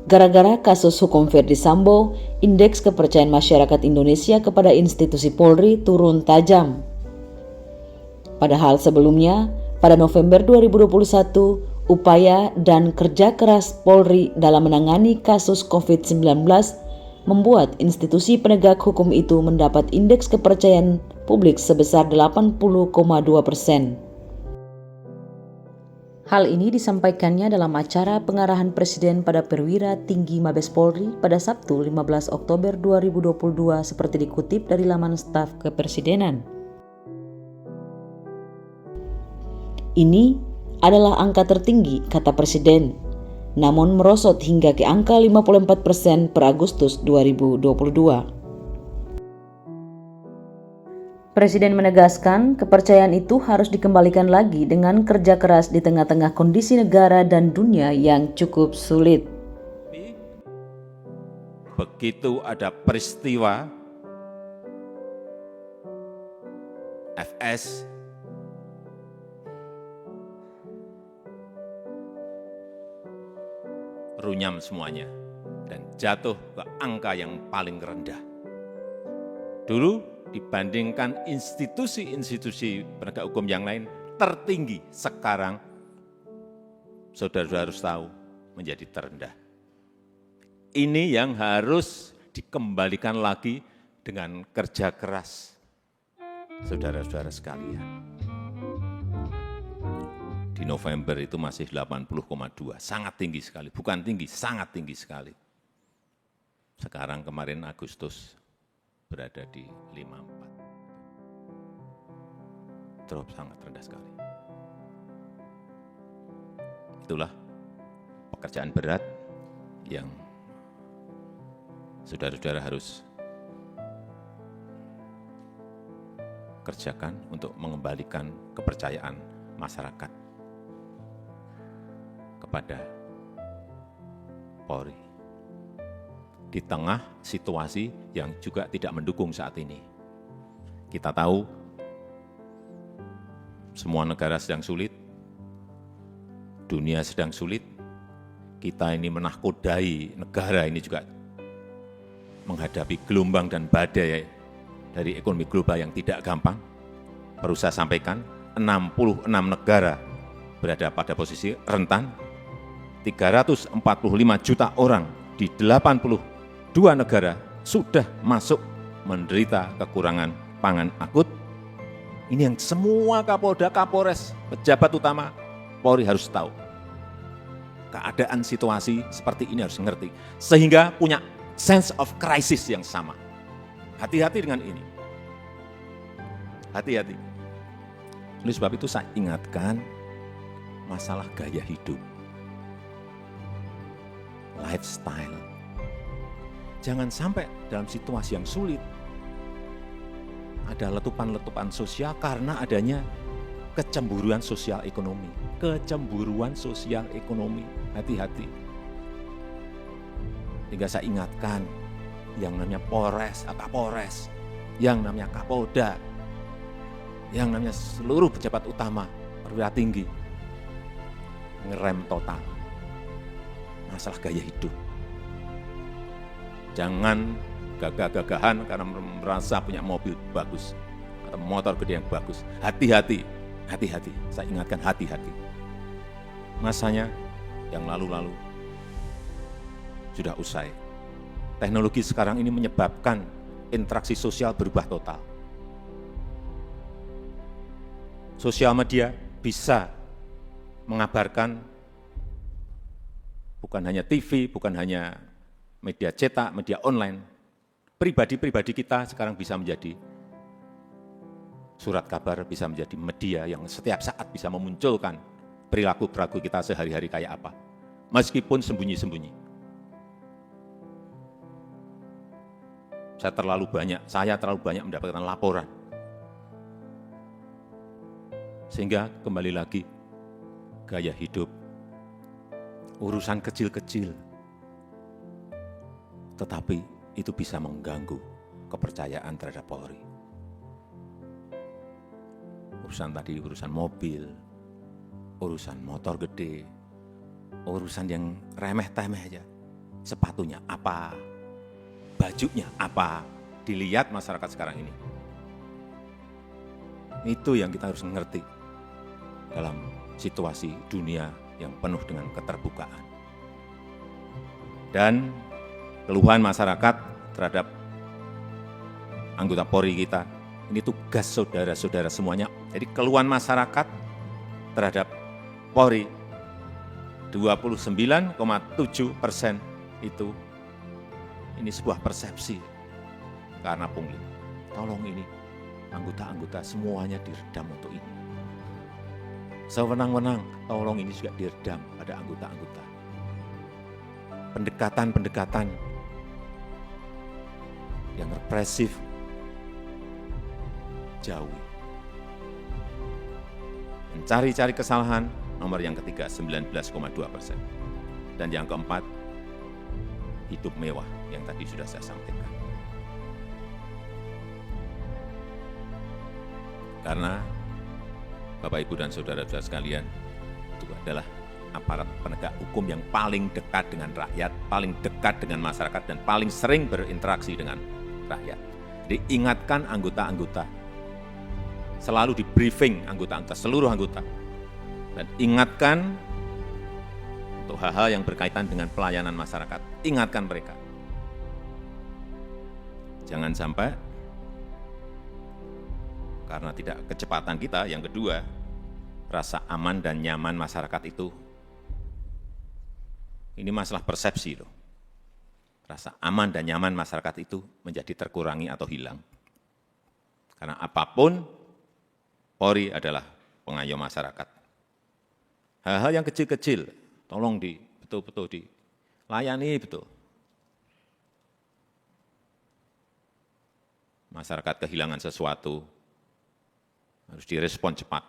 Gara-gara kasus hukum Verdi Sambo, indeks kepercayaan masyarakat Indonesia kepada institusi Polri turun tajam. Padahal sebelumnya, pada November 2021, upaya dan kerja keras Polri dalam menangani kasus COVID-19 membuat institusi penegak hukum itu mendapat indeks kepercayaan publik sebesar 80,2%. Hal ini disampaikannya dalam acara pengarahan Presiden pada perwira tinggi Mabes Polri pada Sabtu 15 Oktober 2022 seperti dikutip dari laman staf kepresidenan. Ini adalah angka tertinggi, kata Presiden, namun merosot hingga ke angka 54% per Agustus 2022. Presiden menegaskan kepercayaan itu harus dikembalikan lagi dengan kerja keras di tengah-tengah kondisi negara dan dunia yang cukup sulit. Begitu ada peristiwa FS, runyam semuanya dan jatuh ke angka yang paling rendah. Dulu dibandingkan institusi-institusi penegak hukum yang lain tertinggi, sekarang saudara-saudara harus tahu menjadi terendah. Ini yang harus dikembalikan lagi dengan kerja keras saudara-saudara sekalian. Di November itu masih 80,2, sangat tinggi sekali, bukan tinggi, sangat tinggi sekali. Sekarang kemarin Agustus berada di 54. Drop sangat rendah sekali. Itulah pekerjaan berat yang saudara-saudara harus kerjakan untuk mengembalikan kepercayaan masyarakat kepada Polri. Di tengah situasi yang juga tidak mendukung saat ini. Kita tahu semua negara sedang sulit, dunia sedang sulit, kita ini menahkodai negara ini juga menghadapi gelombang dan badai dari ekonomi global yang tidak gampang. Perlu saya sampaikan, 66 negara berada pada posisi rentan, 345 juta orang di 82 negara sudah masuk menderita kekurangan pangan akut. Ini yang semua Kapolda, Kapolres, pejabat utama Polri harus tahu. Keadaan situasi seperti ini harus mengerti, sehingga punya sense of crisis yang sama. Hati-hati dengan ini. Hati-hati. Oleh sebab itu saya ingatkan masalah gaya hidup, lifestyle. Jangan sampai dalam situasi yang sulit ada letupan-letupan sosial karena adanya kecemburuan sosial ekonomi. Kecemburuan sosial ekonomi, hati-hati. Sehingga saya ingatkan yang namanya Polres, Kapolres, yang namanya Kapolda, yang namanya seluruh pejabat utama, perwira tinggi, ngerem total masalah gaya hidup. Jangan gagah-gagahan karena merasa punya mobil bagus atau motor gede yang bagus. Hati-hati, hati-hati. Saya ingatkan hati-hati. Masanya yang lalu-lalu sudah usai. Teknologi sekarang ini menyebabkan interaksi sosial berubah total. Sosial media bisa mengabarkan bukan hanya TV, bukan hanya media cetak, media online. Pribadi-pribadi kita sekarang bisa menjadi surat kabar, bisa menjadi media yang setiap saat bisa memunculkan perilaku-perilaku kita sehari-hari kayak apa. Meskipun sembunyi-sembunyi. Saya terlalu banyak mendapatkan laporan. Sehingga kembali lagi, gaya hidup, urusan kecil-kecil, tetapi itu bisa mengganggu kepercayaan terhadap Polri. Urusan mobil, urusan motor gede, urusan yang remeh-temeh aja, sepatunya apa, bajunya apa, dilihat masyarakat sekarang ini. Itu yang kita harus mengerti dalam situasi dunia yang penuh dengan keterbukaan. Dan keluhan masyarakat terhadap anggota Polri kita, ini tugas saudara-saudara semuanya. Jadi keluhan masyarakat terhadap Polri 29,7% itu ini sebuah persepsi karena pungli. Tolong ini anggota-anggota semuanya diredam untuk ini. Sewenang-wenang, tolong ini juga diredam pada anggota-anggota. Pendekatan-pendekatan yang represif jauhi. Mencari-cari kesalahan, nomor yang ketiga 19,2%. Dan yang keempat, hidup mewah yang tadi sudah saya sampaikan. Karena Bapak, Ibu, dan saudara-saudara sekalian, itu adalah aparat penegak hukum yang paling dekat dengan rakyat, paling dekat dengan masyarakat, dan paling sering berinteraksi dengan rakyat. Jadi ingatkan anggota-anggota, selalu di briefing anggota-anggota, seluruh anggota, dan ingatkan untuk hal-hal yang berkaitan dengan pelayanan masyarakat. Ingatkan mereka. Jangan sampai karena tidak kecepatan kita, yang kedua, rasa aman dan nyaman masyarakat itu, ini masalah persepsi loh. Rasa aman dan nyaman masyarakat itu menjadi terkurangi atau hilang. Karena apapun, Polri adalah pengayom masyarakat. Hal-hal yang kecil-kecil, tolong betul-betul dilayani betul. Masyarakat kehilangan sesuatu, harus direspon cepat.